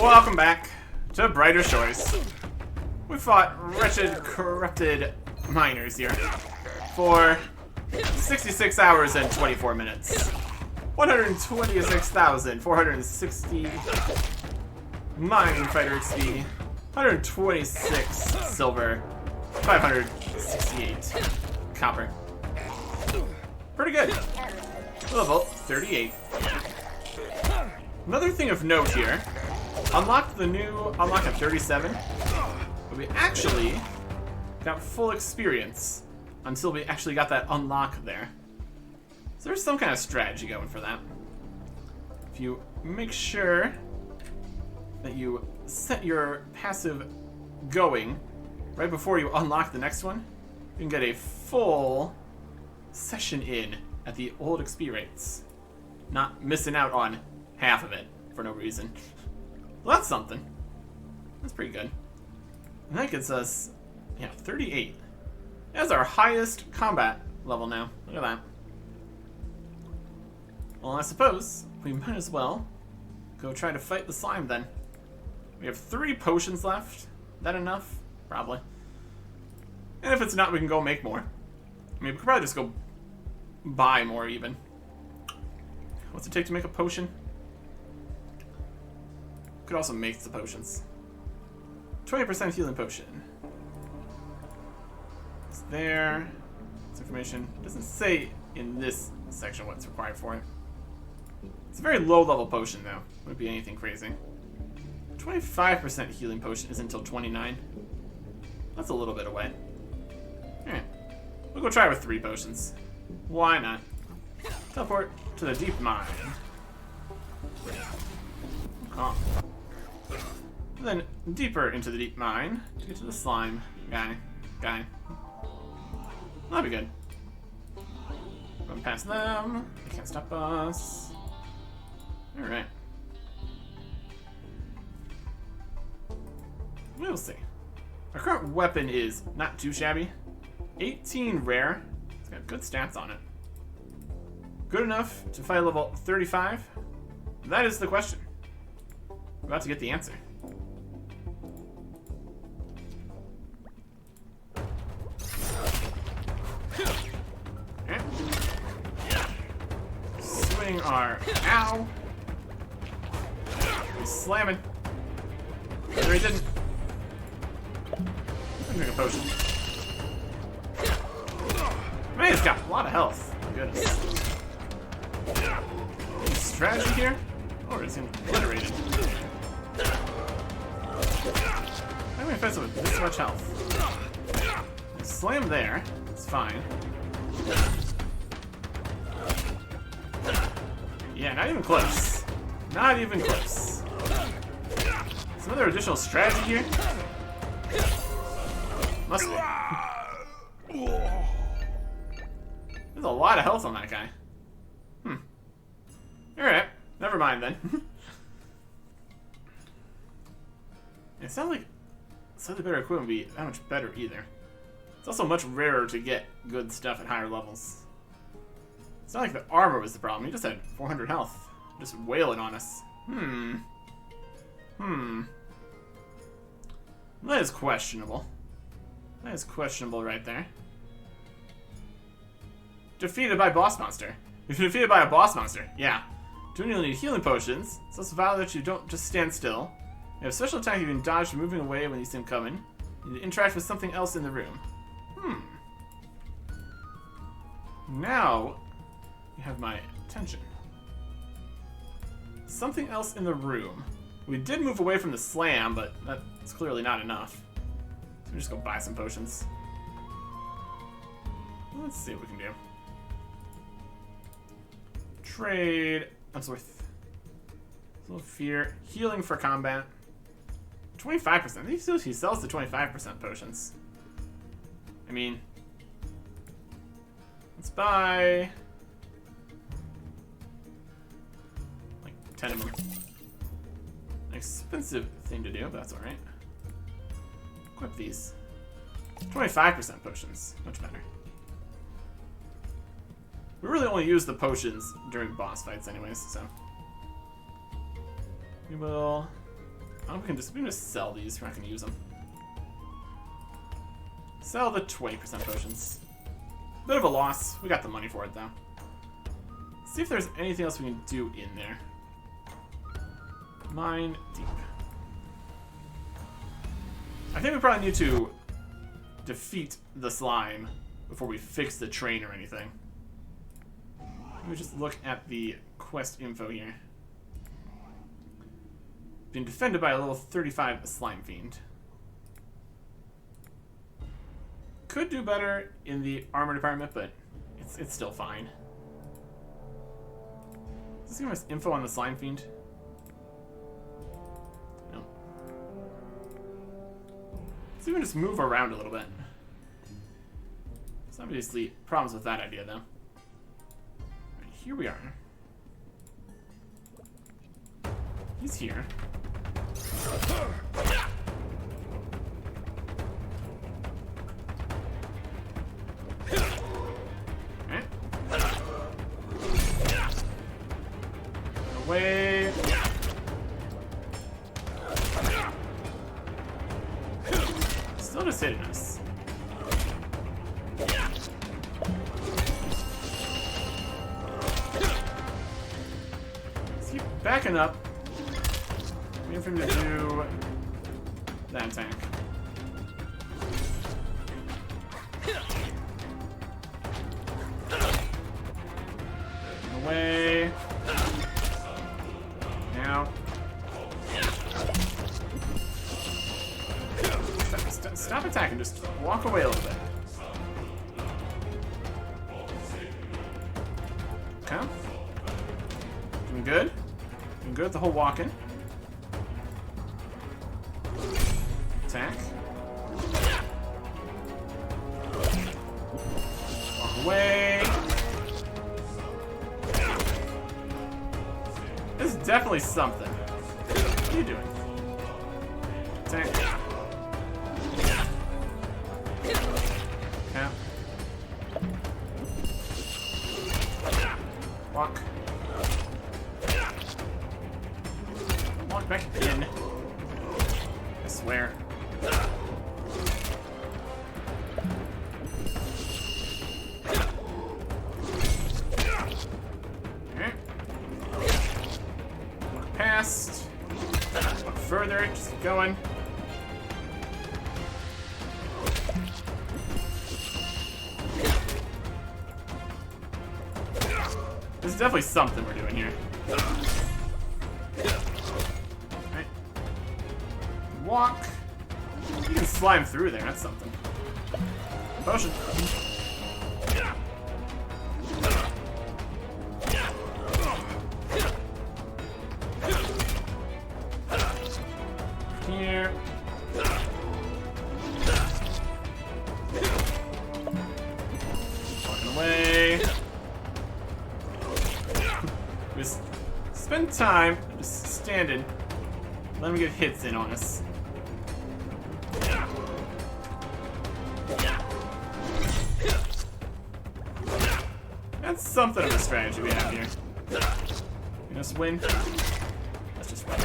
Welcome back to Brighter Shores. We fought wretched, corrupted miners here for 66 hours and 24 minutes. 126,460 mine fighter XP, 126 silver, 568 copper. Pretty good. Level 38. Another thing of note here, unlocked the new unlock at 37, but we actually got full experience until we actually got that unlock there. So there's some kind of strategy going for that. If you make sure that you set your passive going right before you unlock the next one, you can get a full session in at the old XP rates. Not missing out on half of it for no reason. Well, that's something. That's pretty good. And that gets us, 38. That's our highest combat level now. Look at that. Well, I suppose we might as well go try to fight the slime then. We have 3 potions left. That enough? Probably. And if it's not, we can go make more. I mean, we could probably just go buy more even. What's it take to make a potion? Could also make the potions. 20% healing potion. It's there. This information doesn't say in this section what's required for it. It's a very low level potion though. Wouldn't be anything crazy. 25% healing potion is until 29. That's a little bit away. Alright. We'll go try with 3 potions. Why not? Teleport to the deep mine. Oh. And then deeper into the deep mine to get to the slime guy. That'll be good. Run past them. They can't stop us. Alright. We'll see. Our current weapon is not too shabby. 18 rare. It's got good stats on it. Good enough to fight level 35? That is the question. We're about to get the answer. Okay. Swing our ow. He's slamming. No, he didn't. I'm drink a potion. Man, he's got a lot of health. Goodness. Any strategy here? Or is he obliterated? How am I offensive with this much health? Slam there. It's fine. Yeah, not even close. Not even close. Some other additional strategy here? Must be. There's a lot of health on that guy. Alright, never mind then. It sounds like slightly better equipment would be that much better either. It's also much rarer to get good stuff at higher levels. It's not like the armor was the problem. He just had 400 health. Just wailing on us. That is questionable. That is questionable right there. Defeated by boss monster. If you're defeated by a boss monster, yeah. Do you need healing potions? It's also valid that you don't just stand still. You have a special attack you can dodge from moving away when you see him coming. You need to interact with something else in the room. Now, you have my attention. Something else in the room. We did move away from the slam, but that's clearly not enough. So we just go buy some potions. Let's see what we can do. Trade. Unsworth. A little fear. Healing for combat. 25%. He sells the 25% potions. I mean, let's buy like 10 of them. An expensive thing to do, but that's alright. Equip these. 25% potions. Much better. We really only use the potions during boss fights anyways, so. We will Oh, we can just sell these. We're not gonna use them. Sell the 20% potions. Bit of a loss. We got the money for it though. See if there's anything else we can do in there. Mine deep. I think we probably need to defeat the slime before we fix the train or anything. Let me just look at the quest info here. Being defended by a level 35 slime fiend. Could do better in the armor department, but it's still fine. Does this give us info on the slime fiend? No. Let's even just move around a little bit. There's obviously problems with that idea, though. Right, here we are. He's here. Okay. Away. Still just hitting us. Let's keep backing up. Waiting for him to do that attack. Away. Now. Stop attacking. Just walk away a little bit. Okay. Doing good. Doing good. The whole walking. Attack. Walk away. This is definitely something. What are you doing? Attack. Okay. Walk. Walk back in. I swear. Past. Look further, just keep going. This is definitely something we're doing here. Right. Walk. You can slime through there, that's something. Potion. Here. Walking away. Just spend time just standing. Let him get hits in on us. That's something of a strategy we have here. You just win. Let's just win.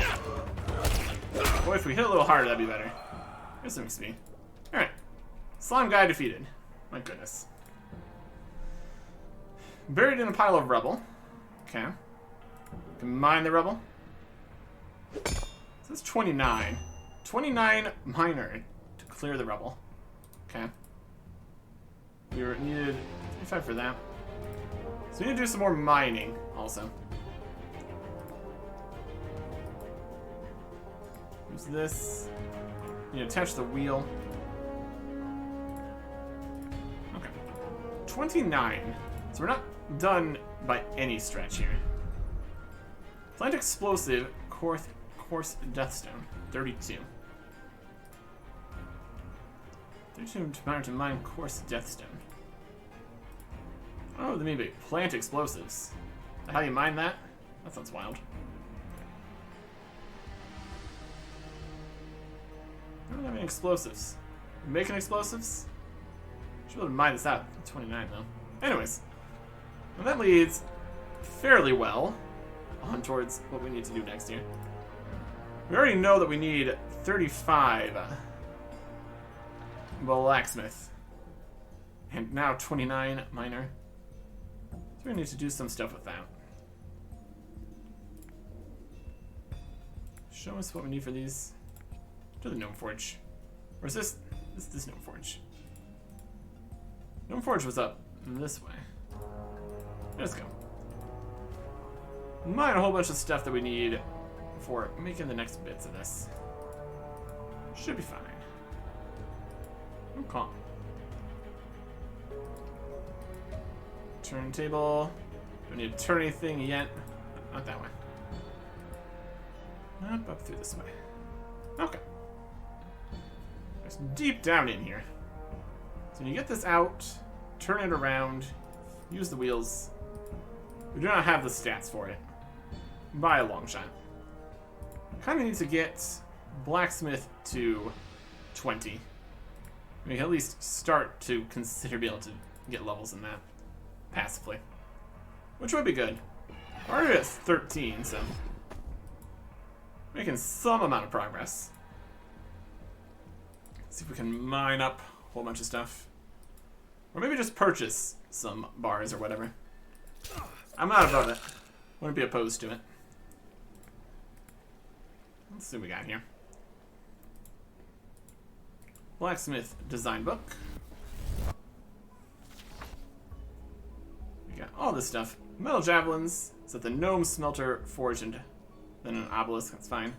Boy, if we hit a little harder, that'd be better. Here's some XP. Alright. Slime guy defeated. My goodness. Buried in a pile of rubble. Okay. Can mine the rubble. So that's 29. 29 miner to clear the rubble. Okay. We needed 25 for that. So we need to do some more mining also. Use this. You attach the wheel. Okay. 29. So we're not done by any stretch here. Plant explosive, coarse deathstone. 32. 32 to mine coarse deathstone. Oh, they mean by plant explosives. How do you mine that? That sounds wild. I don't have any explosives. You making explosives? Should be able to mine this out. 29 though. Anyways, well, that leads fairly well on towards what we need to do next here. We already know that we need 35 blacksmith. And now 29 miner. So we need to do some stuff with that. Show us what we need for these. To the Gnome Forge. Or is this Gnome Forge? Gnome Forge was up this way. Let's go. Mine a whole bunch of stuff that we need for making the next bits of this. Should be fine. I'm calm. Turntable. Don't need to turn anything yet. Not that way. Up through this way. Okay. It's deep down in here. So when you get this out, turn it around, use the wheels. We do not have the stats for it. By a long shot. Kind of need to get blacksmith to 20. We can at least start to consider being able to get levels in that passively. Which would be good. We're already at 13, so making some amount of progress. See if we can mine up a whole bunch of stuff. Or maybe just purchase some bars or whatever. I'm not above it. Wouldn't be opposed to it. Let's see what we got here. Blacksmith design book. We got all this stuff. Metal javelins. It's at the Gnome Smelter Forge and then an obelisk. That's fine.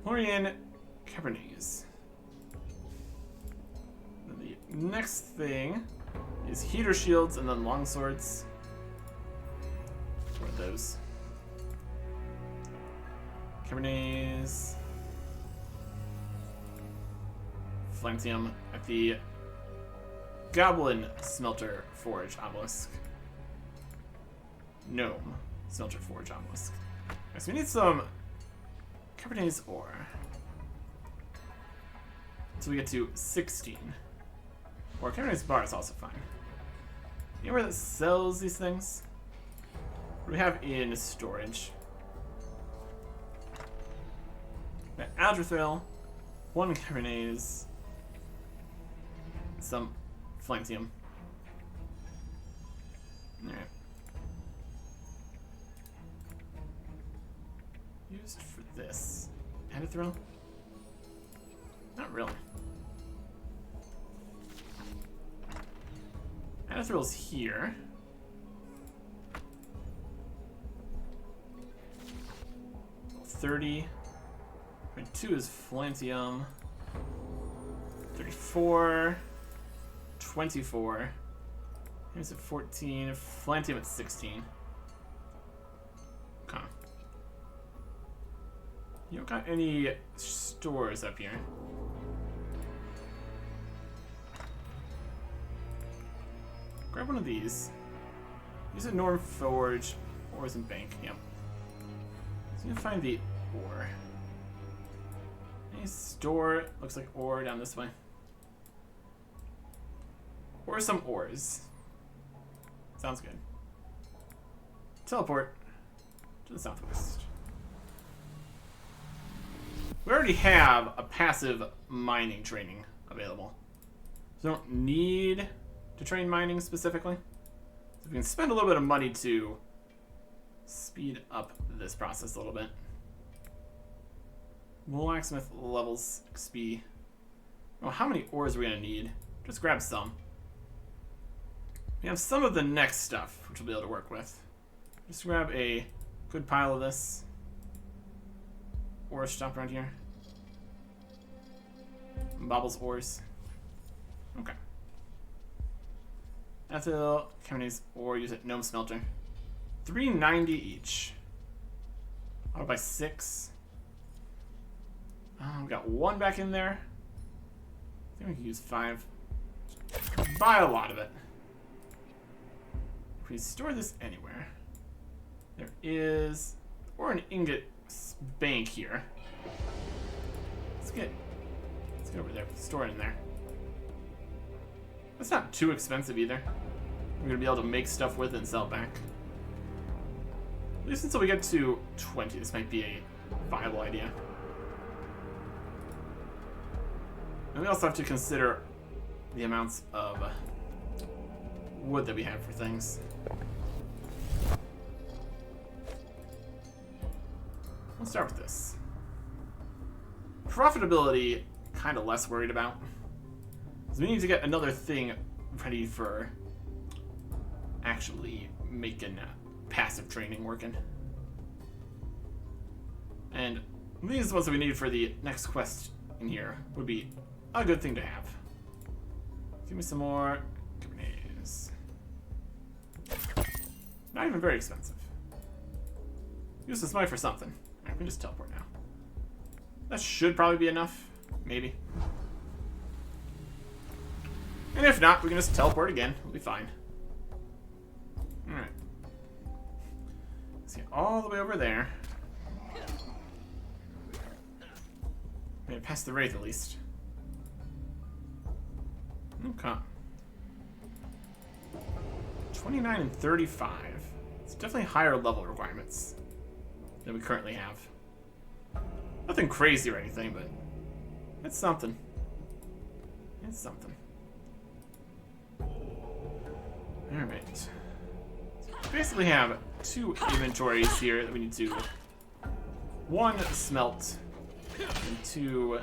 Florian Cabernet. The next thing is heater shields and then long swords. What are those? Cabernets. Flantium at the Goblin Smelter Forge Obelisk. Gnome Smelter Forge Obelisk. Okay, so we need some Cabernets ore. So we get to 16. Or Cabernets bar is also fine. Anywhere that sells these things? What do we have in storage? Aldrithril, 1 Cabernets, some Flantium. Alright. Used for this. Aldrithril? Not really. Aldrithril's here. $30. 2 is Flantium. 34. 24. Here's at 14. Flantium at 16. Okay. You don't got any stores up here. Grab one of these. Use a Norm Forge. Ores and Bank. Yep. So you can find the ore. Any store. Looks like ore down this way. Or some ores. Sounds good. Teleport to the southwest. We already have a passive mining training available. So we don't need to train mining specifically. So we can spend a little bit of money to speed up this process a little bit. Blacksmith levels XP. Oh, how many ores are we gonna need? Just grab some. We have some of the next stuff, which we'll be able to work with. Just grab a good pile of this. Ore shop around here. Bobbles ores. Okay. Ethyl, Cabernets, ore, use it. Gnome Smelter. $3.90 each. I'll buy 6. We got 1 back in there. I think we can use 5. Buy a lot of it. If we store this anywhere, there is or an ingot bank here. Let's get over there. Store it in there. That's not too expensive either. We're gonna be able to make stuff with it and sell it back. At least until we get to 20. This might be a viable idea. And we also have to consider the amounts of wood that we have for things. Let's start with this. Profitability, kind of less worried about. So we need to get another thing ready for actually making passive training working. And these ones that we need for the next quest in here would be a good thing to have. Give me some more grenades. Not even very expensive. Use this money for something. Alright, we can just teleport now. That should probably be enough. Maybe. And if not, we can just teleport again. We'll be fine. Alright. Let's get all the way over there. Maybe past the Wraith at least. Okay. 29 and 35. It's definitely higher level requirements than we currently have. Nothing crazy or anything, but it's something. It's something. Alright. We basically have two inventories here that we need to... One, smelt, and two,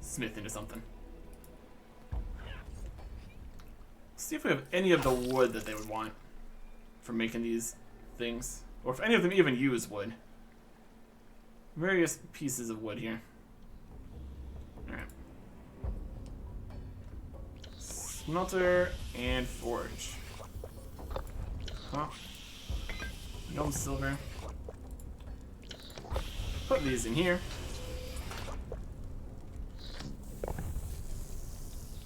smith into something. See if we have any of the wood that they would want for making these things. Or if any of them even use wood. Various pieces of wood here. Alright. Smelter and forge. Huh. No silver. Put these in here.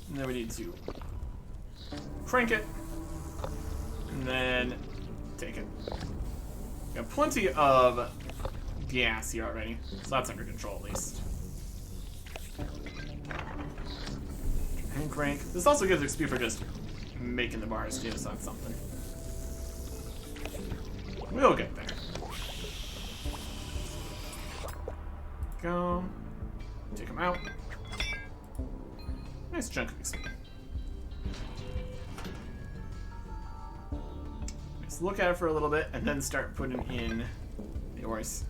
And then we need to crank it. And then take it. We have plenty of gas here already, so that's under control at least. And crank. This also gives XP for just making the bars too, so that's something. We'll get there. Go. Take them out. Nice chunk of XP. Just look at it for a little bit and then start putting in the ores.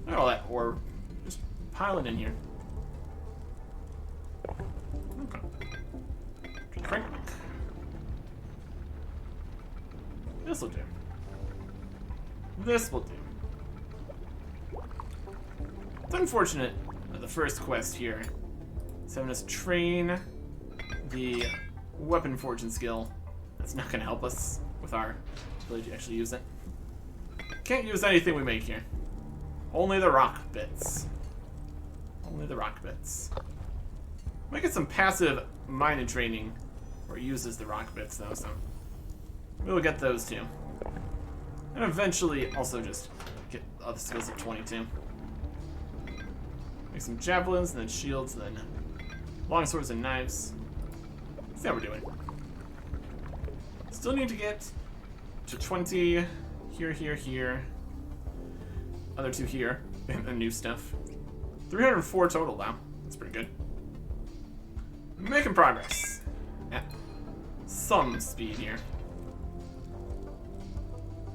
Look at all that ore just piling in here. Okay. Crank. This will do. This will do. It's unfortunate that the first quest here is having us train the weapon forging skill. That's not going to help us with our ability to actually use it. Can't use anything we make here. Only the rock bits. Only the rock bits. Might get some passive mining training where it uses the rock bits though, so we'll get those too. And eventually also just get other skills at 22. Make some javelins and then shields and then long swords and knives. See how we're doing. Still need to get to 20 here, here, here. Other two here, and new stuff. 304 total now. That's pretty good. Making progress. At some speed here.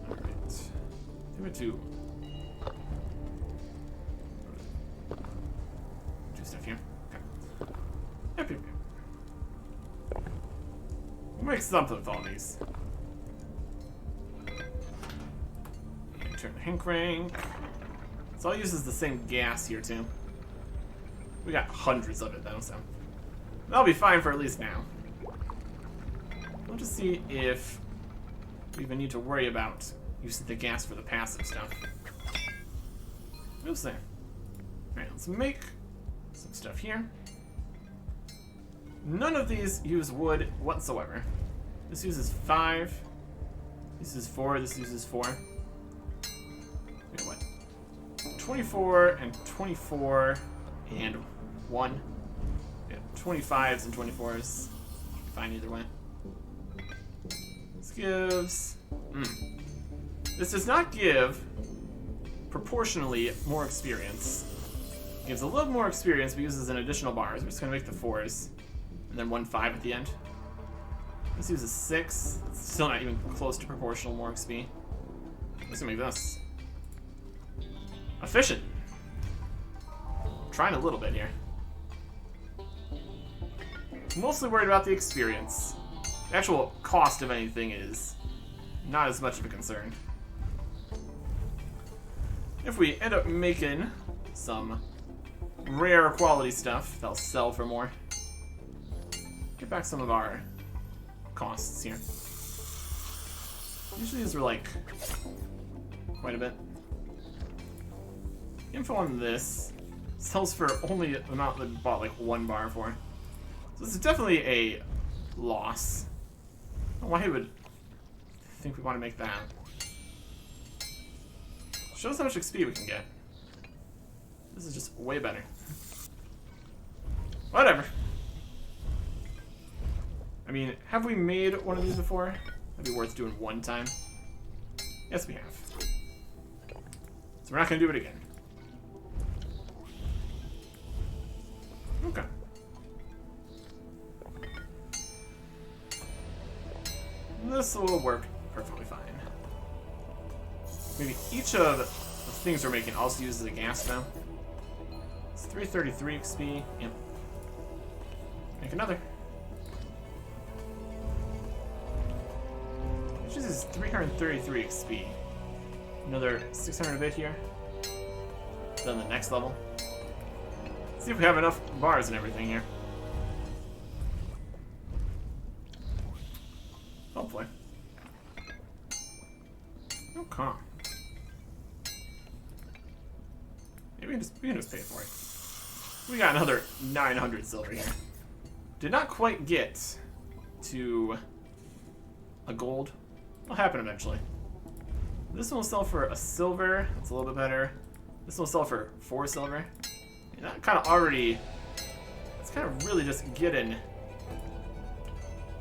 Alright. Give it to... do stuff here. Okay. Yep, yep, yep. We'll make something with all these. And turn the hand crank. So I'll use the same gas here too. We got hundreds of it though, so that'll be fine for at least now. We'll just see if we even need to worry about using the gas for the passive stuff. We'll see. Alright, let's make some stuff here. None of these use wood whatsoever. This uses 5. This is 4. This uses 4. Wait, what? 24 and 24 and 1. Yeah, 25s and 24s. Fine either way. This gives... This does not give proportionally more experience. It gives a little more experience, but uses an additional bars. We're just gonna make the 4s. And then 1 5 at the end. This uses 6. It's still not even close to proportional more XP. Let's make this. Efficient. Trying a little bit here. Mostly worried about the experience. The actual cost of anything is not as much of a concern. If we end up making some rare quality stuff, that'll sell for more. Get back some of our costs here. Usually these are like quite a bit. Info on this sells for only the amount that we bought like 1 bar for. So this is definitely a loss. I don't know why he would think we want to make that. Shows how much XP we can get. This is just way better. Whatever. I mean, have we made one of these before? That'd be worth doing one time. Yes, we have. So we're not going to do it again. Okay. This will work perfectly fine. Maybe each of the things we're making also uses a gas now. It's 333 XP. Yep. Make another. Which is 333 XP. Another 600 a bit here. Then the next level. See if we have enough bars and everything here. Hopefully. Okay. Maybe we can just pay for it. We got another 900 silver here. Did not quite get to a gold. It'll happen eventually. This one will sell for a silver. That's a little bit better. This one will sell for 4 silver. And that kind of already... It's kind of really just getting...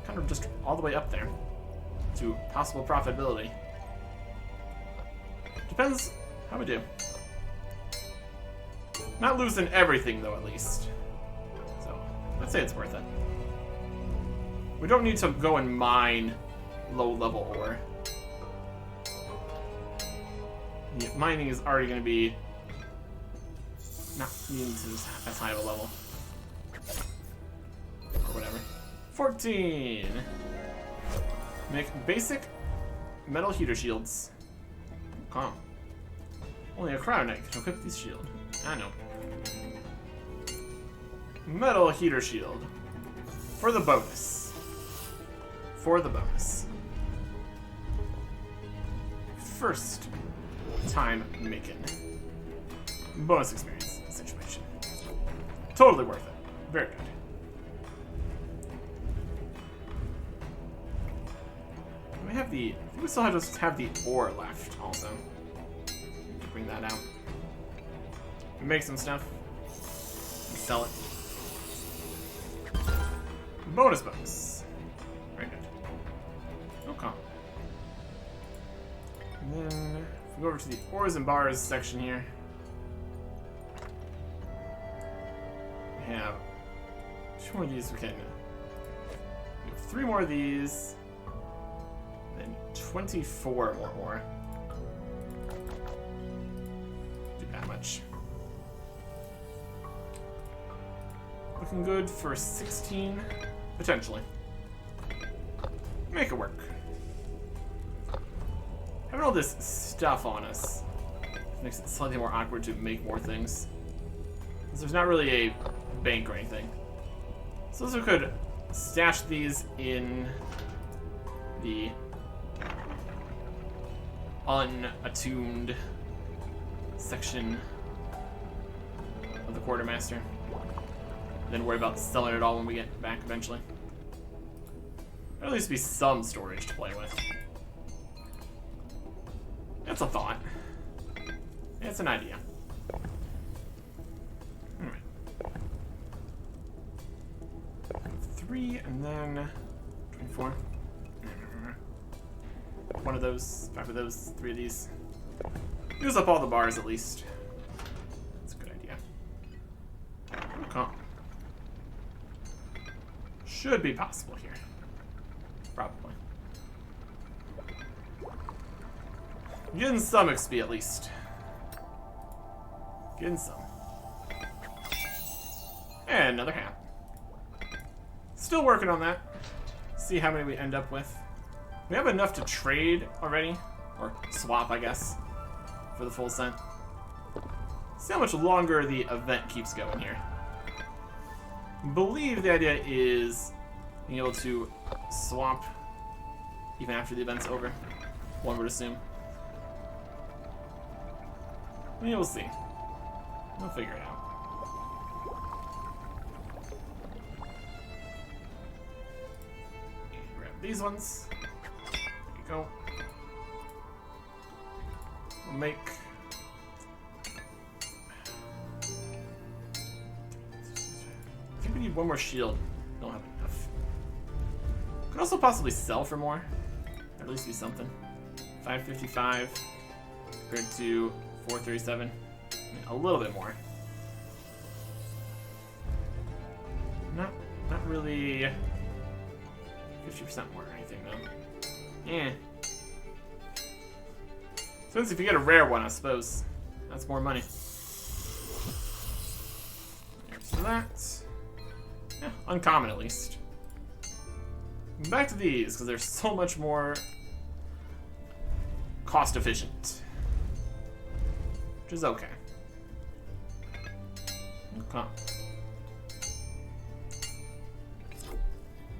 kind of just all the way up there to possible profitability. Depends how we do. Not losing everything though, at least. So, let's say it's worth it. We don't need to go and mine low-level ore. Yeah, mining is already going to be not needing to as high of a level. Or whatever. 14! Make basic metal heater shields. Calm. Only a Cryo Knight can equip these shield. I know. Metal heater shield. For the bonus. For the bonus. First time making. Bonus experience situation. Totally worth it. Very good. We have the... I think we still just have the ore left, also. Bring that out. We make some stuff. We sell it. Bonus box. Very good. Okay. And then, if we go over to the ores and bars section here, we have 2 more of these we can... We have 3 more of these. Then 24 more ore. Do that much. Looking good for 16, potentially. Make it work. Having all this stuff on us makes it slightly more awkward to make more things. Because there's not really a bank or anything. So we could stash these in the unattuned section of the quartermaster. Then worry about selling it all when we get back eventually. Or at least be some storage to play with. That's a thought. It's an idea. Alright. 3 and then 24. one of those, 5 of those, 3 of these. Use up all the bars at least. That's a good idea. Okay. Should be possible here. Probably. Getting some XP at least. Getting some. And another hat. Still working on that. See how many we end up with. We have enough to trade already. Or swap, I guess. For the full scent. See how much longer the event keeps going here. I believe the idea is being able to swap even after the event's over. One would assume. We'll see. We'll figure it out. Grab these ones. There you go. We'll make... I think we need one more shield. Don't have enough. Could also possibly sell for more. Or at least be something. 555 compared to 437. I mean, a little bit more. Not really 50% more or anything though. Eh. Since if you get a rare one, I suppose that's more money. There's that. Yeah, uncommon at least. Back to these, because they're so much more cost efficient. Which is okay. Okay.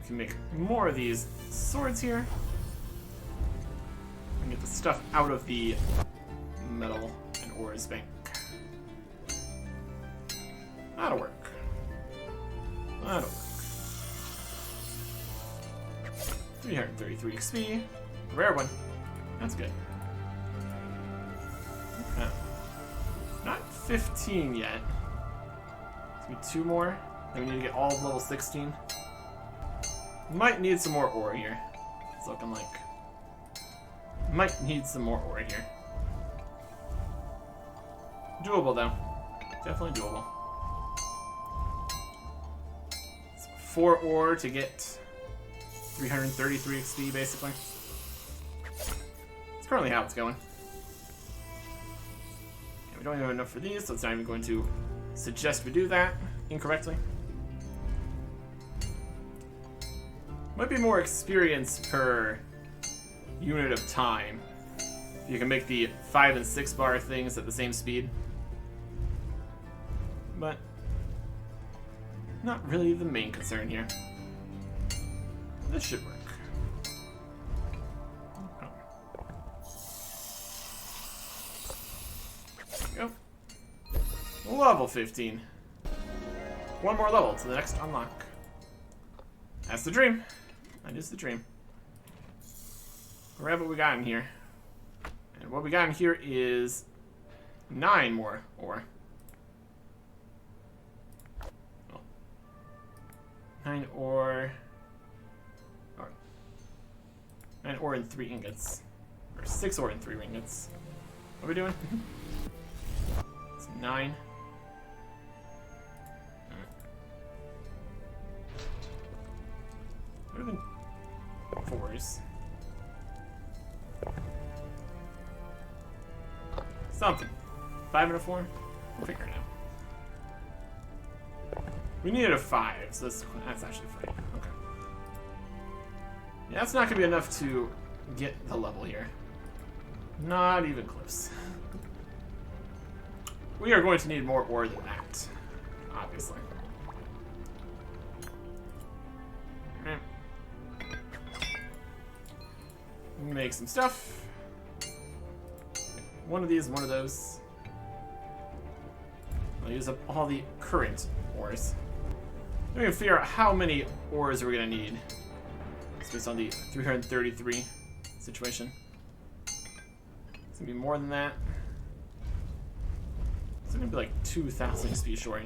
We can make more of these swords here. And get the stuff out of the metal and ores bank. That'll work. That'll work. 333 XP. Rare one. That's good. Okay. Not 15 yet. It's gonna be 2 more. Then we need to get all of level 16. Might need some more ore here. It's looking like. Might need some more ore here. Doable though. Definitely doable. It's 4 ore to get 333 XP basically. It's currently how it's going. Yeah, we don't have enough for these, so it's not even going to suggest we do that incorrectly. Might be more experience per unit of time. You can make the 5 and 6 bar things at the same speed. But not really the main concern here. This should work. There we go. Level 15. 1 more level to the next unlock. That's the dream. That is the dream. Grab what we got in here. And what we got in here is 9 more ore. Oh. 9 ore. 9 ore and 3 ingots. Or 6 ore and 3 ingots. What are we doing? It's 9. Better than 4s. Something. 5 and a 4? We'll figure it out. We needed a 5, so that's actually fine. Okay. Yeah, that's not going to be enough to get the level here. Not even close. We are going to need more ore than that, obviously. Alright. Make some stuff. One of these, one of those. I'll use up all the current ores. We can figure out how many ores we're going to need. It's based on the 333 situation. It's going to be more than that. It's going to be like 2,000 XP short.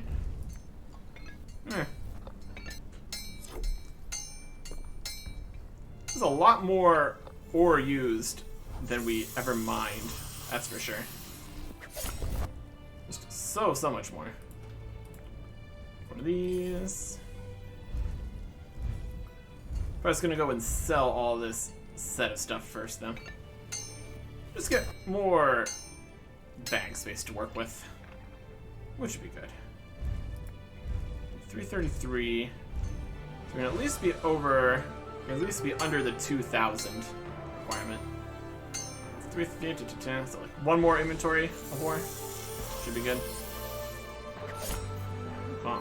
There's a lot more ore used than we ever mined. That's for sure. Just so much more. One of these. I'm just gonna go and sell all this set of stuff first, though. Just get more bag space to work with, which should be good. 333. So we're gonna at least be over, at least be under the 2,000 requirement. 350, so like one more inventory of ore should be good. Huh.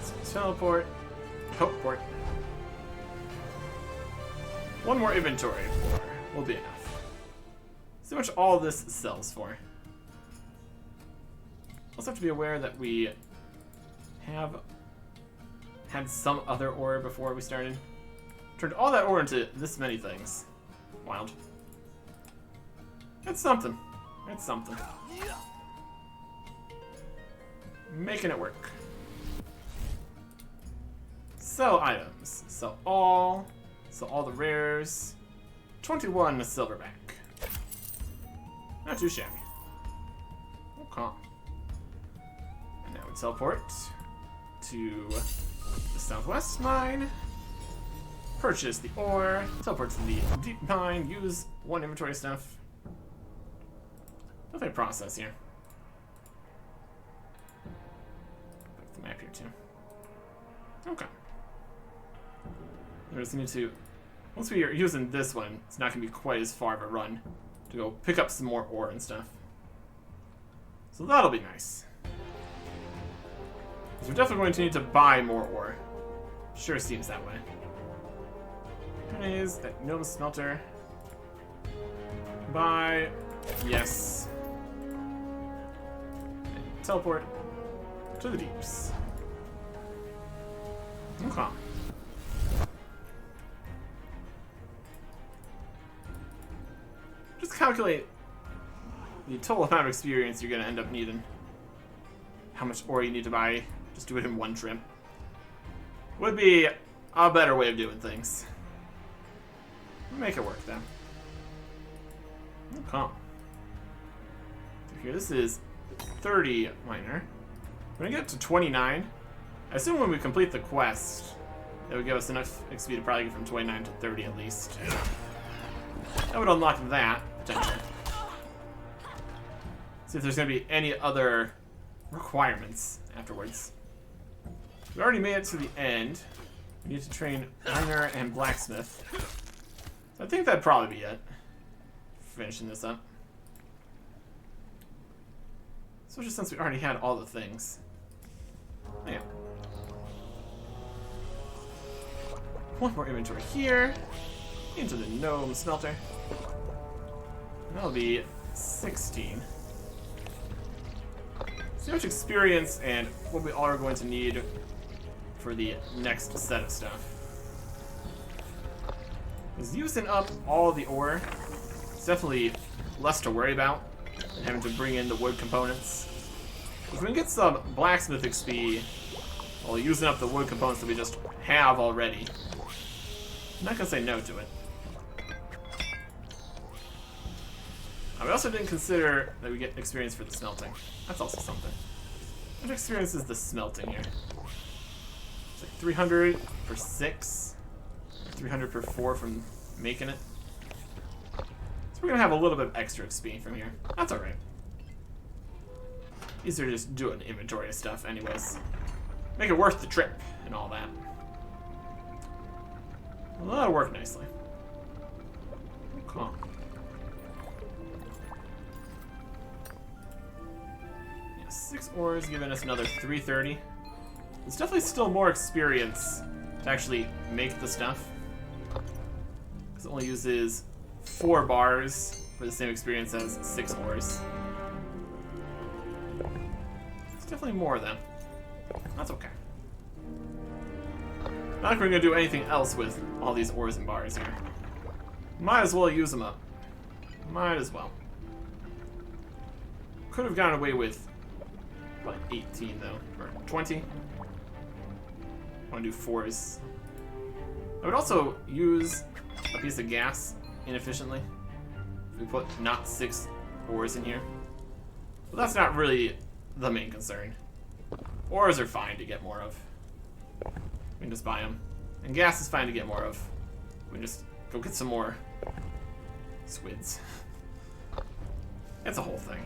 So teleport, port. One more inventory of ore will be enough. See how much all this sells for. Also have to be aware that we have had some other ore before we started. Turned all that ore into this many things. Wild. It's something. It's something. Making it work. Sell items. Sell all the rares. 21 silverback. Not too shabby. Okay. And now we teleport to the southwest mine. Purchase the ore. Teleport to the deep mine. Use one inventory stuff. Nothing to process here. Put the map here too. Okay. We just need to. Once we are using this one, it's not going to be quite as far of a run to go pick up some more ore and stuff. So that'll be nice. Because we're definitely going to need to buy more ore. Sure seems that way. Here is that gnome smelter. Buy. Yes. And teleport to the deeps. Okay. Just calculate the total amount of experience you're going to end up needing. How much ore you need to buy. Just do it in one trip. Would be a better way of doing things. Make it work then. Okay. So here, this is 30 miner. When we get to 29, I assume when we complete the quest, that would give us enough XP to probably get from 29 to 30 at least. That would unlock that, potentially. See if there's going to be any other requirements afterwards. We already made it to the end. We need to train miner and blacksmith. I think that'd probably be it. Finishing this up. Especially since we already had all the things. Yeah. One more inventory here. Into the gnome smelter. That'll be 16. See how much experience and what we all are going to need for the next set of stuff. Is using up all the ore. It's definitely less to worry about than having to bring in the wood components. If we can get some blacksmith XP while using up the wood components that we just have already, I'm not gonna say no to it. We also didn't consider that we get experience for the smelting. That's also something. How much experience is the smelting here? It's like 300 for 6. 300 per 4 from making it. So we're gonna have a little bit of extra XP from here. That's alright. These are just doing inventory stuff anyways. Make it worth the trip and all that. Well, that'll work nicely. Okay. Yeah, 6 ores giving us another 330. It's definitely still more experience to actually make the stuff. It only uses 4 bars for the same experience as 6 ores. It's definitely more then. That's okay. Not like we're gonna do anything else with all these ores and bars here. Might as well use them up. Might as well. Could have gotten away with like 18 though, or 20. I want to do 4s. I would also use a piece of gas inefficiently. If we put not 6 ores in here. But that's not really the main concern. Ores are fine to get more of. We can just buy them. And gas is fine to get more of. We can just go get some more squids. It's a whole thing.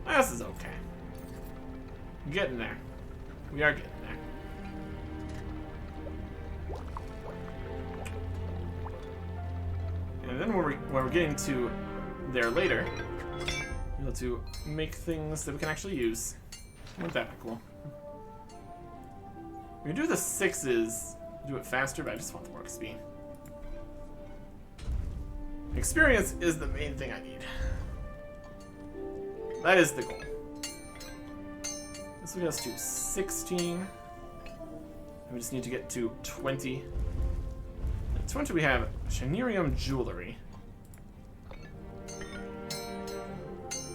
This is okay. Getting there. We are getting there. And then when we're getting to there later, we'll be able to make things that we can actually use. Wouldn't that be cool? We can do the 6s, do it faster, but I just want the more XP. Experience is the main thing I need. That is the goal. This will get us to 16. And we just need to get to 20. At 20 we have Shanirium Jewelry.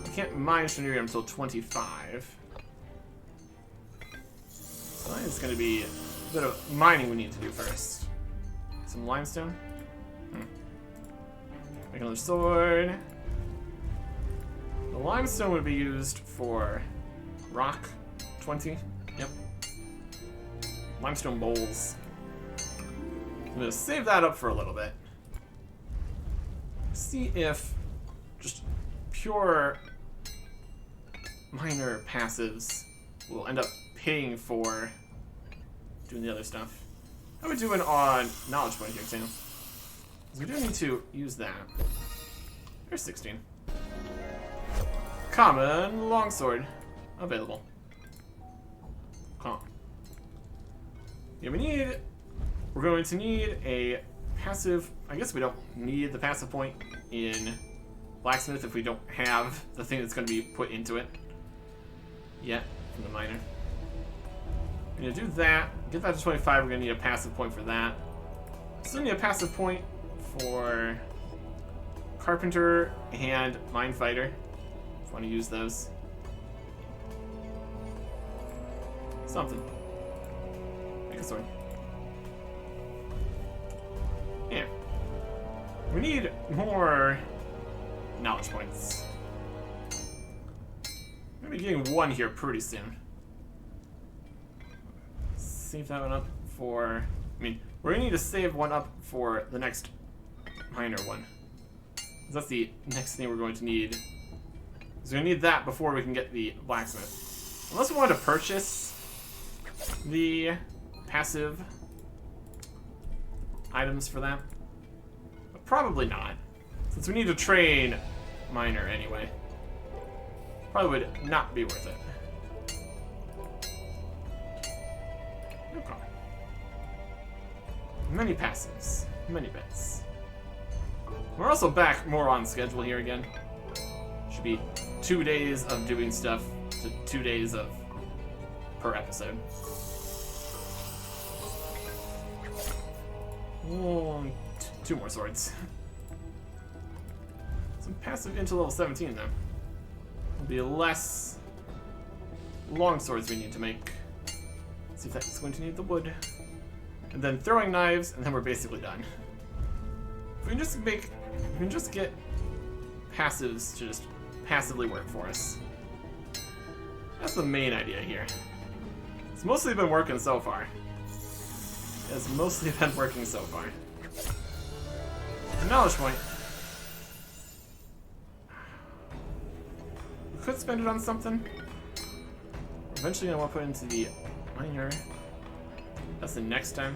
We can't mine Shanirium until 25. So that is going to be a bit of mining we need to do first. Some limestone. Make another sword. The limestone would be used for rock. 20. Yep. Limestone bowls. I'm gonna save that up for a little bit. See if just pure minor passives will end up paying for doing the other stuff. How are we doing on knowledge point here, too? Because we do need to use that. There's 16. Common longsword available. Calm. Yeah, we're going to need a passive. I guess we don't need the passive point in blacksmith if we don't have the thing that's going to be put into it yet from the miner. We're going to do that. Get that to 25. We're going to need a passive point for that. Still need a passive point for carpenter and mine fighter. If you want to use those. Something. Make a sword. Yeah. We need more knowledge points. I'm gonna be getting 1 here pretty soon. Save that one up for... I mean, we're gonna need to save 1 up for the next minor one. That's the next thing we're going to need. So we're gonna need that before we can get the blacksmith. Unless we want to purchase the passive items for that. But probably not. Since we need to train miner anyway. Probably would not be worth it. Okay. Many passives. Many bits. We're also back more on schedule here again. Should be 2 days of doing stuff to 2 days of per episode. Oh, 2 more swords. Some passive into level 17 though. There'll be less long swords we need to make. Let's see if that's going to need the wood. And then throwing knives, and then we're basically done. If we can just get passives to just passively work for us. That's the main idea here. It's mostly been working so far. It's mostly been working so far. Knowledge point. We could spend it on something. Eventually I want to put it into the miner. That's the next time.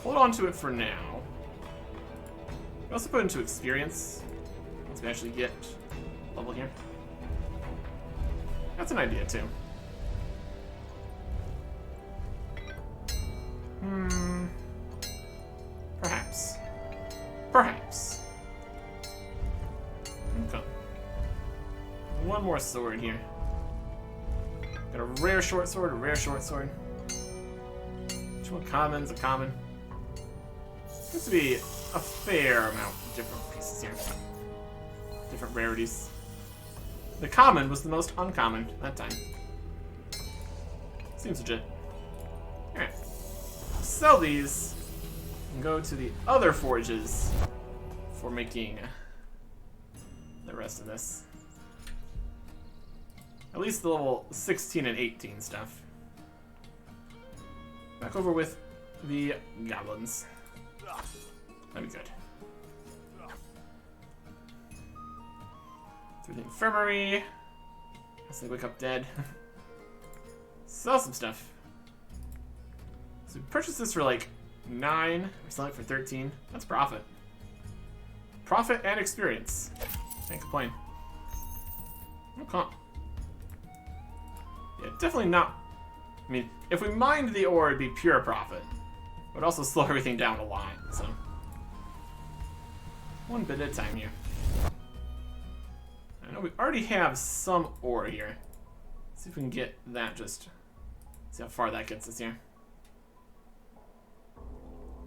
Hold on to it for now. We also put it into experience. Once we actually get level here. That's an idea too. Perhaps. Perhaps. Okay. 1 more sword here. Got a rare short sword, a rare short sword. Which one common's a common? Seems to be a fair amount of different pieces here. Different rarities. The common was the most uncommon that time. Seems legit. Alright. sell these and go to the other forges for making the rest of this. At least the level 16 and 18 stuff. Back over with the goblins. That'd be good. Through the infirmary. As they wake up dead. Sell some stuff. So we purchased this for like 9. We sell it for 13. That's profit. Profit and experience. Can't complain. Okay. Yeah, definitely not. I mean, if we mined the ore, it'd be pure profit. It would also slow everything down a lot, so. One bit at a time here. I know we already have some ore here. Let's see if we can get that just. See how far that gets us here.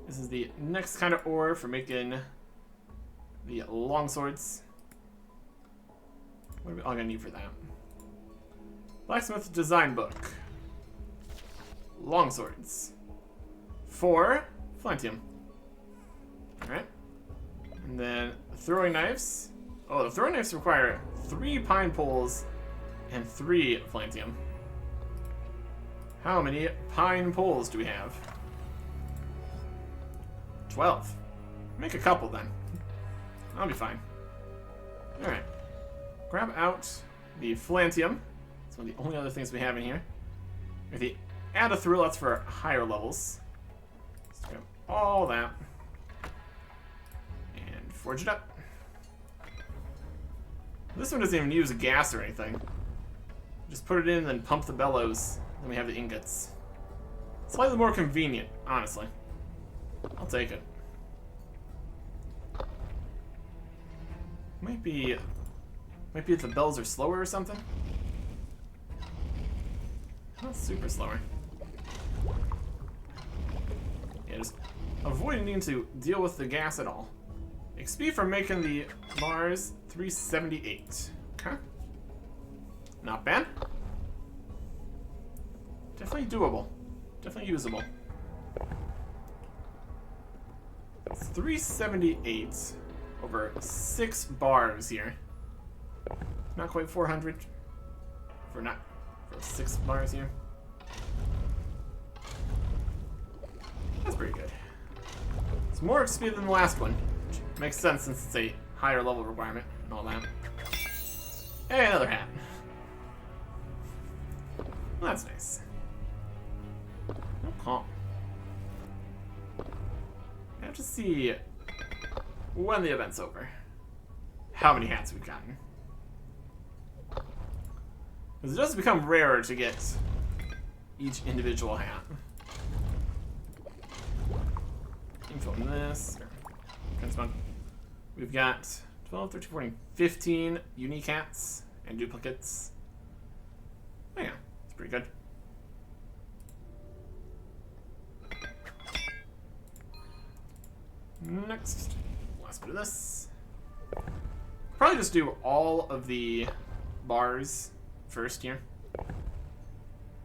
This is the next kind of ore for making the long swords. What are we all gonna need for that? Blacksmith design book. Long swords. 4 Flantium. Alright. And then throwing knives. Oh, the throwing knives require 3 pine poles and 3 Flantium. How many pine poles do we have? 12. Make a couple then. That'll be fine. Alright. Grab out the Flantium. It's one of the only other things we have in here. With the Adithril, that's for higher levels. Let's grab all that. And forge it up. This one doesn't even use gas or anything. Just put it in and then pump the bellows. Then we have the ingots. Slightly more convenient, honestly. I'll take it. Might be if the bells are slower or something. Not super slower. Yeah, just avoid needing to deal with the gas at all. XP for making the bars, 378. Okay. Not bad. Definitely doable. Definitely usable. It's 378 over 6 bars here. Not quite 400 for 6 bars here. That's pretty good. It's more XP than the last one, which makes sense since it's a higher level requirement and all that. Hey, another hat. Well, that's nice. Okay. I have to see when the event's over. How many hats we've gotten. Because it does become rarer to get each individual hat. Info on this. We've got 12, 13, 14, 15 unique hats and duplicates. Oh yeah, it's pretty good. Next, last bit of this. Probably just do all of the bars first here.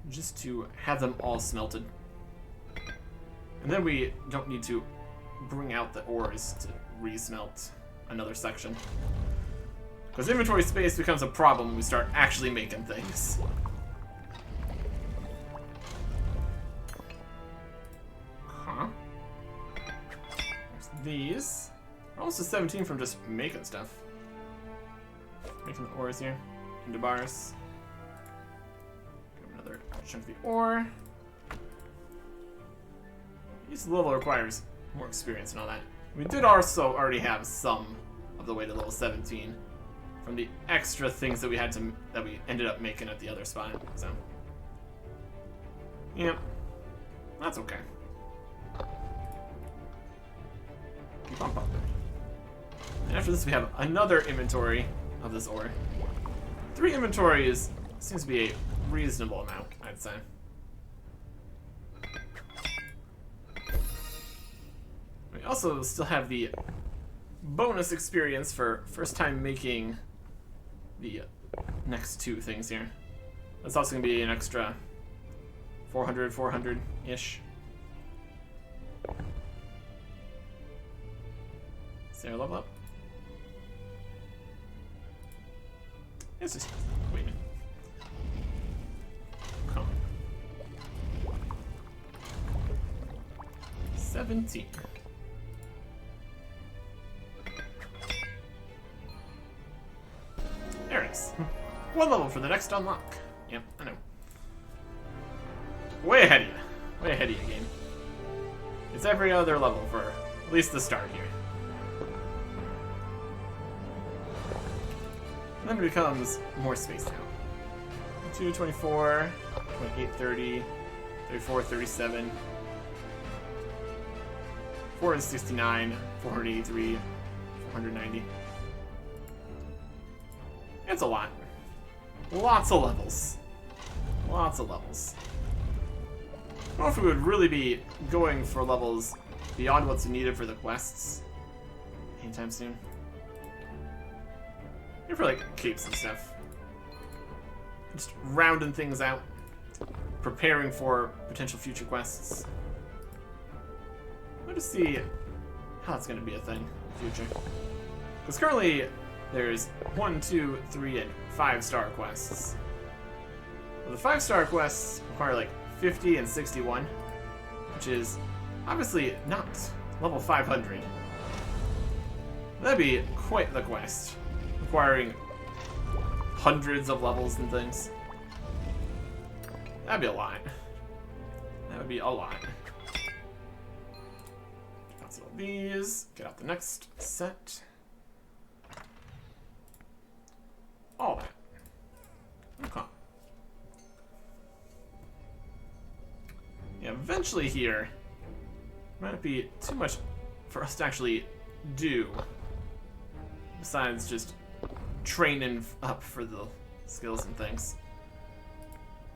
Just to have them all smelted. And then we don't need to bring out the ores to re-smelt another section. Because inventory space becomes a problem when we start actually making things. Huh. There's these. We're almost to 17 from just making stuff. Making the ores here into bars. Grab another chunk of the ore. Each level requires more experience and all that. We did also already have some of the way to level 17 from the extra things that we ended up making at the other spot. So, yeah, that's okay. Keep on pumping. And after this, we have another inventory of this ore. 3 inventories seems to be a reasonable amount, I'd say. We also still have the bonus experience for first time making the next 2 things here. That's also going to be an extra 400-ish. there, level up. It's just wait a minute. Come on. 17. There it is. One level for the next unlock. Yep, I know. Way ahead of you. Way ahead of you, game. It's every other level for at least the start here. And then it becomes more spaced out. 2, 24, 28, 30, 34, 37, 469, 483, 490. It's a lot. Lots of levels. Lots of levels. I don't know if we would really be going for levels beyond what's needed for the quests anytime soon. Maybe for like capes and stuff. Just rounding things out. Preparing for potential future quests. I'll just see how that's going to be a thing in the future. Because currently there's 1, 2, 3, and 5-star quests. Well, the 5-star quests require like 50 and 61, which is obviously not level 500. That'd be quite the quest, requiring hundreds of levels and things. That'd be a lot. That would be a lot. Cancel these, get out the next set. All that. Okay. Yeah, eventually here, might not be too much for us to actually do, besides just training up for the skills and things.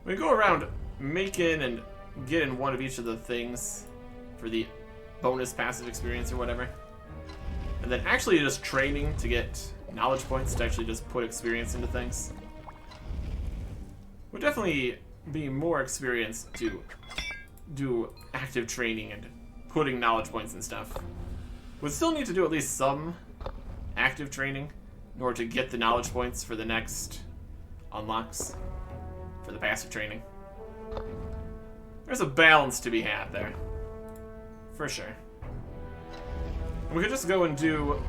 We go around making and getting one of each of the things for the bonus passive experience or whatever, and then actually just training to get knowledge points to actually just put experience into things. Would definitely be more experience to do active training and putting knowledge points and stuff. Would still need to do at least some active training in order to get the knowledge points for the next unlocks for the passive training. There's a balance to be had there, for sure. And we could just go and do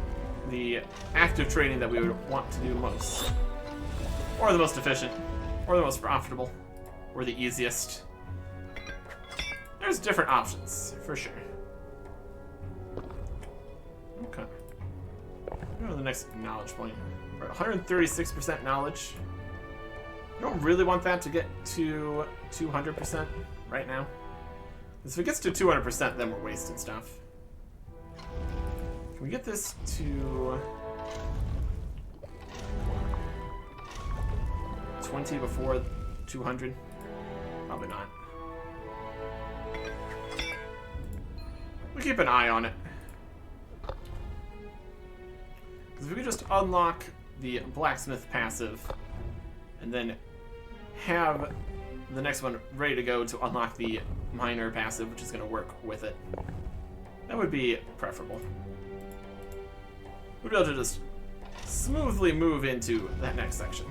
the active training that we would want to do most, or the most efficient, or the most profitable, or the easiest. There's different options, for sure. Okay. Go to the next knowledge point. We're at 136% knowledge. I don't really want that to get to 200% right now. Because if it gets to 200%, then we're wasting stuff. Can we get this to 20 before 200? Probably not. We keep an eye on it. Because if we could just unlock the blacksmith passive and then have the next one ready to go to unlock the miner passive, which is going to work with it, that would be preferable. We'd be able to just smoothly move into that next section.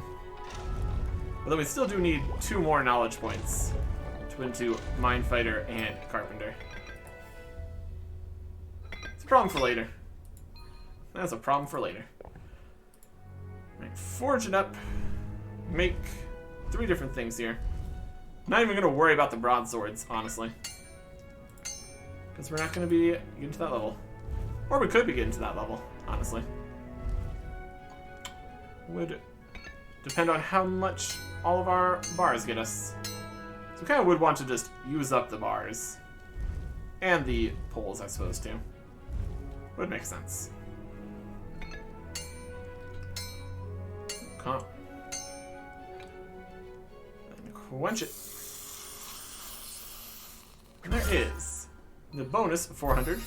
But then we still do need 2 more knowledge points to put into Minefighter and Carpenter. It's a problem for later. That's a problem for later. Right, forge it up. Make 3 different things here. Not even going to worry about the broadswords, honestly. Because we're not going to be getting to that level. Or we could be getting to that level, honestly. Would depend on how much all of our bars get us. So we kind of would want to just use up the bars. And the poles, I suppose, too. Would make sense. Okay. And quench it. And there is the bonus 400,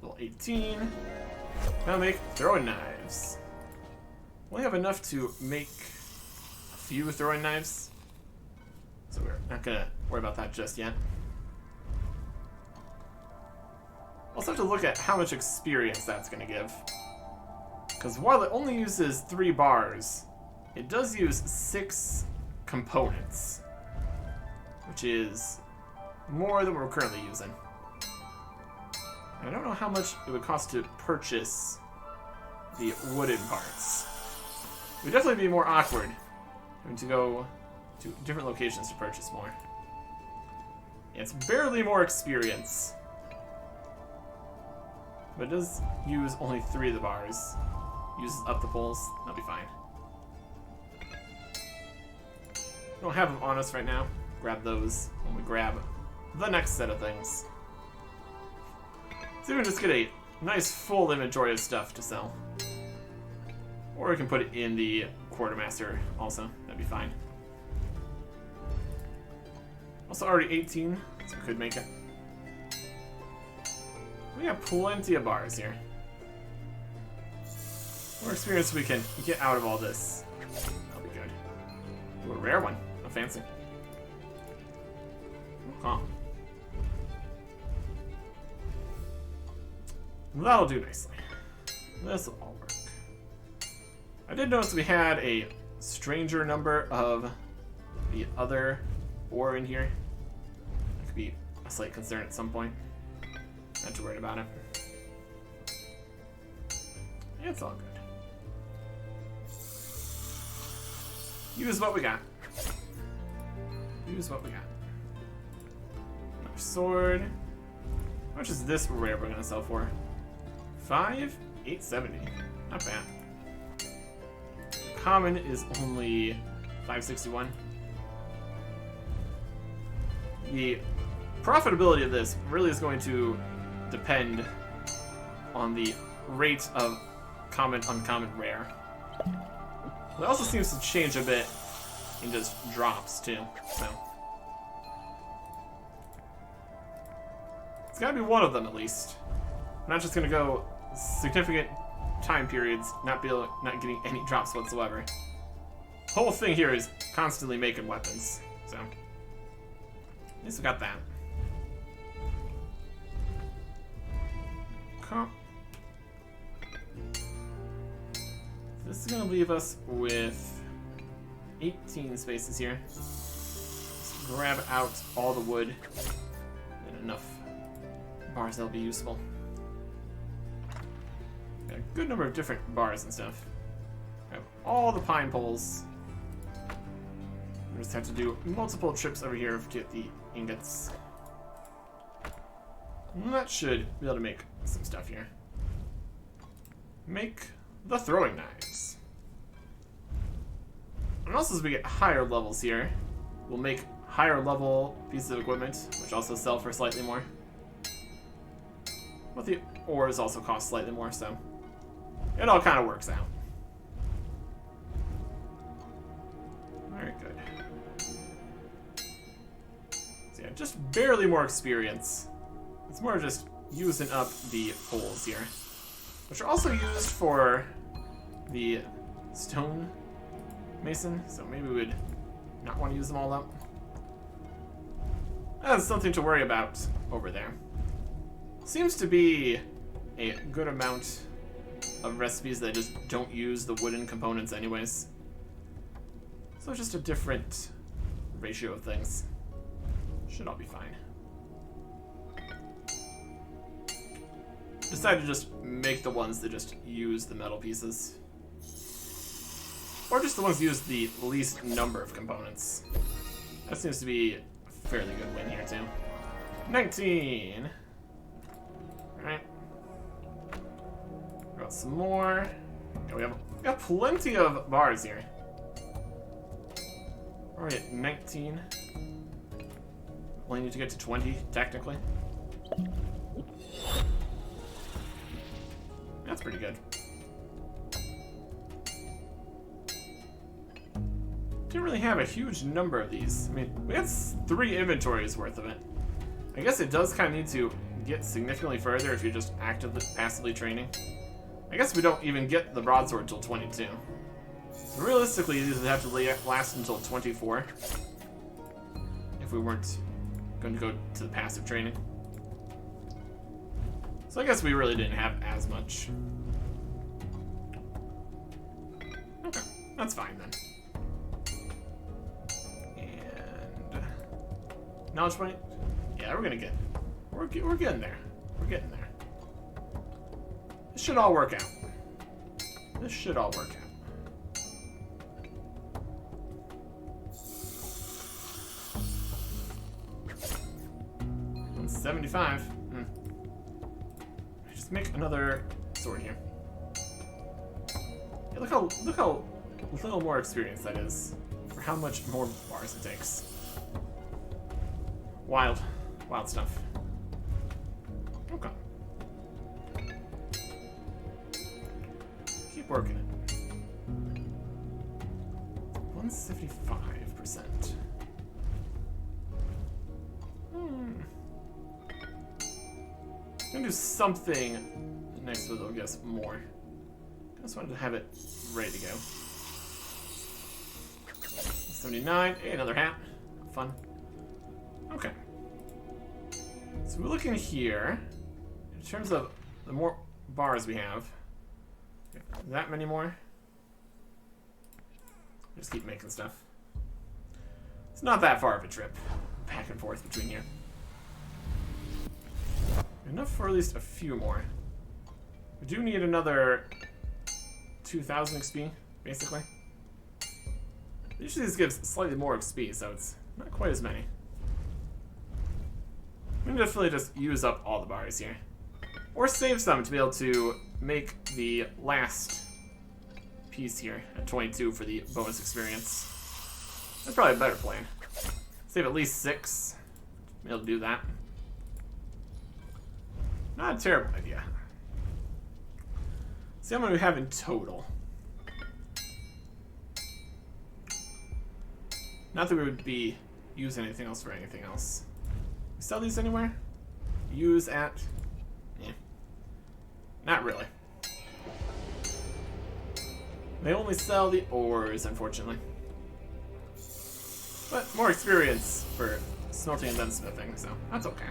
level 18. Now make throwing knives. We only have enough to make a few throwing knives, so we're not gonna worry about that just yet. also have to look at how much experience that's going to give. Because while it only uses 3 bars, it does use 6 components, which is more than we're currently using. I don't know how much it would cost to purchase the wooden parts. It would definitely be more awkward having to go to different locations to purchase more. Yeah, it's barely more experience. But it does use only 3 of the bars. Uses up the poles, that'll be fine. We don't have them on us right now. Grab those when we grab the next set of things. So we can just get a nice full inventory of stuff to sell. Or we can put it in the quartermaster also, that'd be fine. Also already 18, so we could make it. We got plenty of bars here. More experience we can get out of all this. That'll be good. Ooh, a rare one. Oh, fancy. Huh. That'll do nicely. This'll all work. I did notice we had a stranger number of the other ore in here. That could be a slight concern at some point. Not too worried about it. It's all good. Use what we got. Use what we got. Another sword. How much is this rare we're gonna sell for? 5,870. Not bad. Common is only 561. The profitability of this really is going to depend on the rate of common, uncommon, rare. It also seems to change a bit in just drops too, so. It's gotta be one of them at least. I'm not just gonna go significant time periods not getting any drops whatsoever. The whole thing here is constantly making weapons, so. At least we got that. Okay. This is going to leave us with 18 spaces here. Let's grab out all the wood and enough bars that'll be useful. Got a good number of different bars and stuff. Grab all the pine poles. We just have to do multiple trips over here to get the ingots. And that should be able to make some stuff here. Make the throwing knives. And also as we get higher levels here, we'll make higher level pieces of equipment, which also sell for slightly more. But the ores also cost slightly more, so it all kind of works out. Very good. So yeah, just barely more experience. It's more just using up the poles here, which are also used for the stone mason, so maybe we would not want to use them all up. That's something to worry about over there. Seems to be a good amount of recipes that just don't use the wooden components anyways. So just a different ratio of things. Should all be fine. Decided to just make the ones that just use the metal pieces. Or just the ones that use the least number of components. That seems to be a fairly good win here too. 19! Alright. Got some more. Yeah, we got plenty of bars here. We're already at 19. Only need to get to 20, technically. That's pretty good. Didn't really have a huge number of these. I mean, we had 3 inventories worth of it. I guess it does kind of need to get significantly further if you're just passively training. I guess we don't even get the broadsword until 22. So realistically, these would have to last until 24 if we weren't going to go to the passive training. So I guess we really didn't have as much. Okay, that's fine then. And knowledge point. Yeah, we're getting there. We're getting there. This should all work out. This should all work out. 75. Just make another sword here. Yeah, look how little more experience that is for how much more bars it takes. Wild stuff. Okay. Keep working it. 175%. I'm gonna do something next to it that'll get us more. I just wanted to have it ready to go. 79. Hey, another hat. Fun. Okay. So we're looking here. In terms of the more bars we have, that many more. Just keep making stuff. It's not that far of a trip back and forth between here. Enough for at least a few more. We do need another 2,000 XP, basically. Usually this gives slightly more XP, so it's not quite as many. I'm gonna definitely just use up all the bars here. Or save some to be able to make the last piece here at 22 for the bonus experience. That's probably a better plan. Save at least 6. Be able to do that. Not a terrible idea. See how many we have in total. Not that we would be using anything else for anything else. We sell these anywhere? Use at... Yeah. Not really. They only sell the ores, unfortunately. But more experience for smelting and then smithing, so that's okay.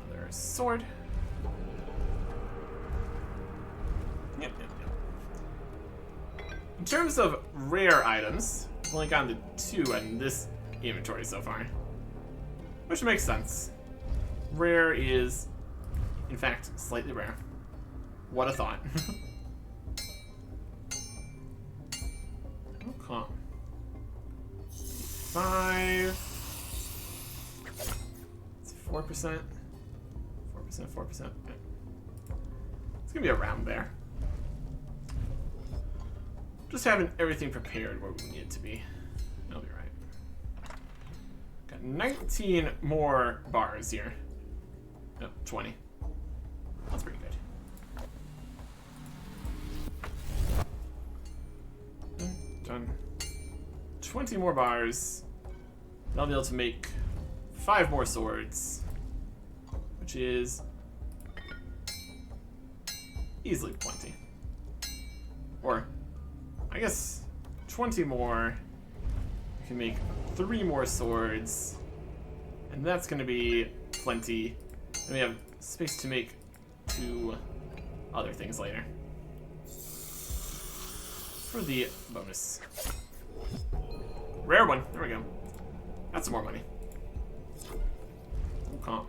Another sword. Yep. In terms of rare items, I've only gotten to 2 in this inventory so far. Which makes sense. Rare is, in fact, slightly rare. What a thought. Okay. 5. It's 4%. 4%. It's gonna be around there. Just having everything prepared where we need it to be. That'll be right. Got 19 more bars here. No, 20. That's pretty good. Done. 20 more bars. I'll be able to make 5 more swords, which is easily plenty. Or, I guess 20 more. We can make 3 more swords, and that's going to be plenty. And we have space to make 2 other things later for the bonus. Rare one. There we go. That's some more money. Okay.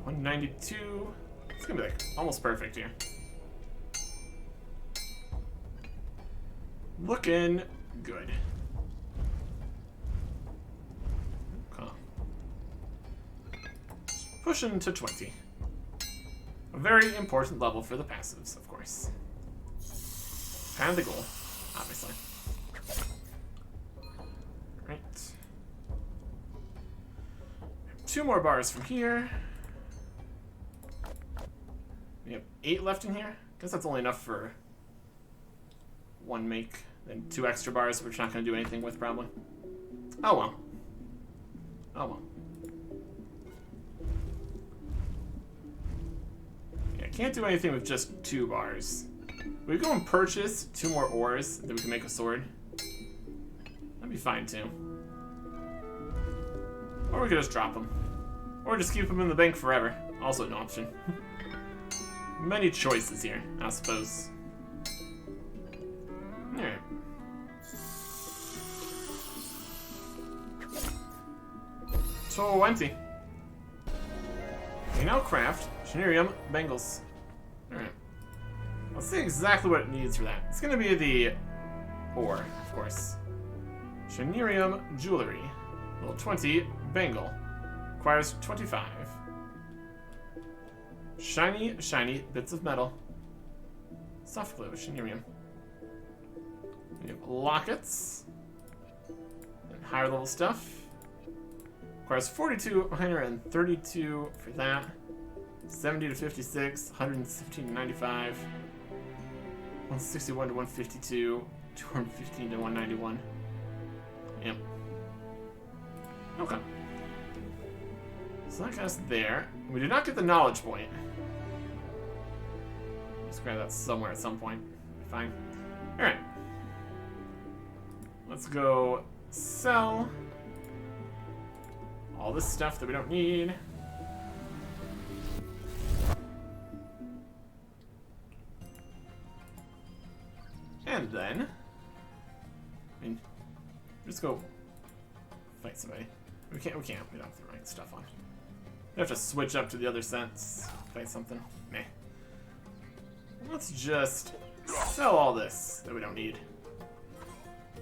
192. It's gonna be like almost perfect here. Looking good. Okay. Pushing to 20. A very important level for the passives, of course. And the goal, obviously. Right. 2 more bars from here. We have 8 left in here. Guess that's only enough for 1 make. Then 2 extra bars, which we're not going to do anything with, probably. Oh well. Oh well. Yeah, can't do anything with just 2 bars. We go and purchase 2 more ores that we can make a sword. That'd be fine too. Or we could just drop them. Or just keep them in the bank forever. Also an option. Many choices here, I suppose. Alright. So 20. We now craft Chenerium Bangles. Alright. Let's see exactly what it needs for that. It's gonna be the ore, of course. Chenerium Jewelry. Level 20 Bangle. Requires 25. Shiny bits of metal. Soft glue, Chenerium. We have lockets. And higher level stuff. Requires 42, 132 for that. 70 to 56, 115 to 95. 161 to 152. 215 to 191. Yep. Okay. So that got us there. We did not get the knowledge point. Let's grab that somewhere at some point. Fine. Alright. Let's go sell all this stuff that we don't need. And then, I mean, just go fight somebody. We don't have the right stuff on. We have to switch up to the other sense. Fight something. Meh. Let's just sell all this that we don't need.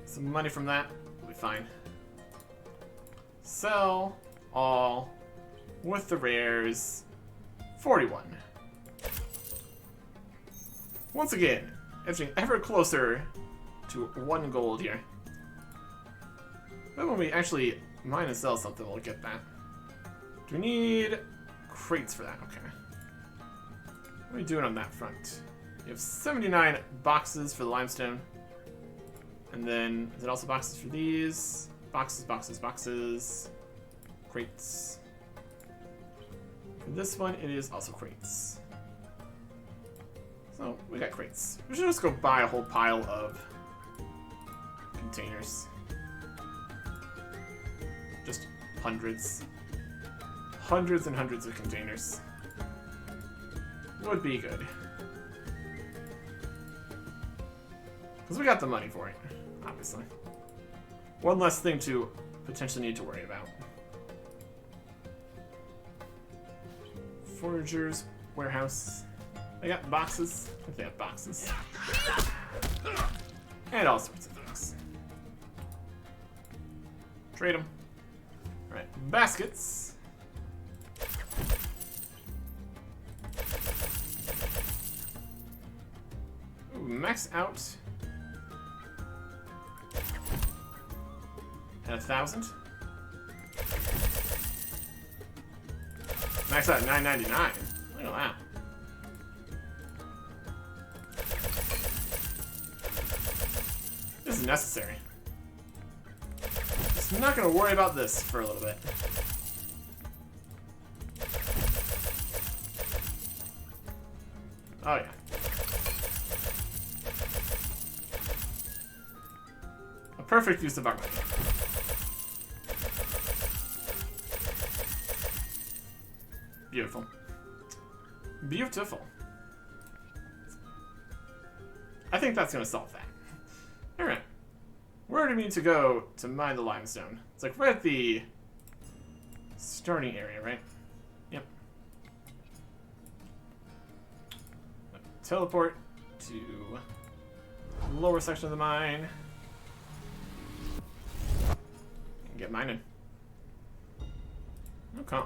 Some money from that will be fine. Sell all with the rares. 41. Once again, edging ever closer to 1 gold here. But when we actually mine and sell something, we'll get that. Do we need crates for that? Okay. What are we doing on that front? We have 79 boxes for the limestone. And then, is it also boxes for these? Boxes. Crates. For this one, it is also crates. So, we got crates. We should just go buy a whole pile of containers. Just hundreds. Hundreds and hundreds of containers. Would be good. Because we got the money for it, obviously. One less thing to potentially need to worry about. Foragers, warehouse. They got boxes. I think they have boxes. And all sorts of things. Trade them. Alright, baskets. Ooh, max out. At 1,000. Max out at 999. Look at that. This is necessary. Just not gonna worry about this for a little bit. Oh yeah. A perfect use of our money. Beautiful. Beautiful. I think that's gonna solve that. Alright. Where do we need to go to mine the limestone? It's like right at the starting area, right? Yep. Teleport to the lower section of the mine. And get mining. Okay.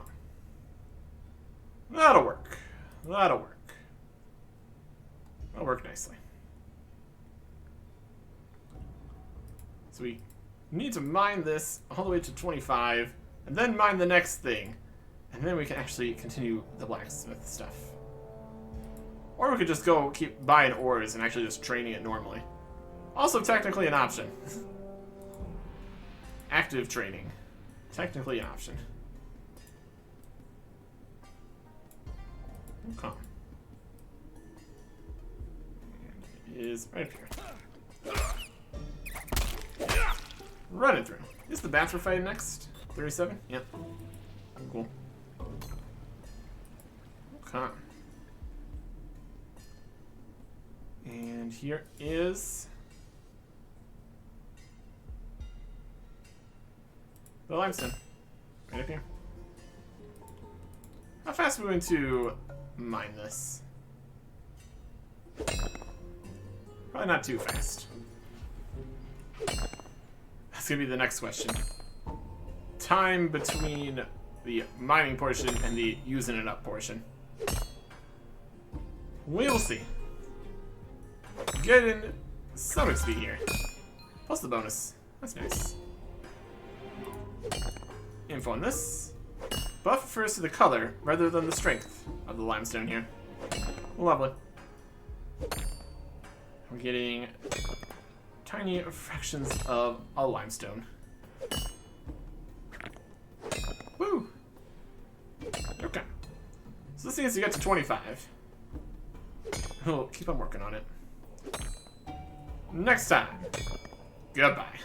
That'll work. That'll work. That'll work nicely. So we need to mine this all the way to 25, and then mine the next thing. And then we can actually continue the blacksmith stuff. Or we could just go keep buying ores and actually just training it normally. Also technically an option. Active training. Technically an option. Okay. And it is right up here. Running through. Is the bats we're fighting next? 37? Yep. Cool. Okay. And here is the limestone. Right up here. How fast are we going to mine this? Probably not too fast. That's gonna be the next question. Time between the mining portion and the using it up portion. We'll see. Getting some XP here. Plus the bonus. That's nice. Info on this. Buff refers to the color rather than the strength of the limestone here. Lovely. We're getting tiny fractions of a limestone. Woo! Okay. So this needs to get to 25. We'll keep on working on it. Next time. Goodbye.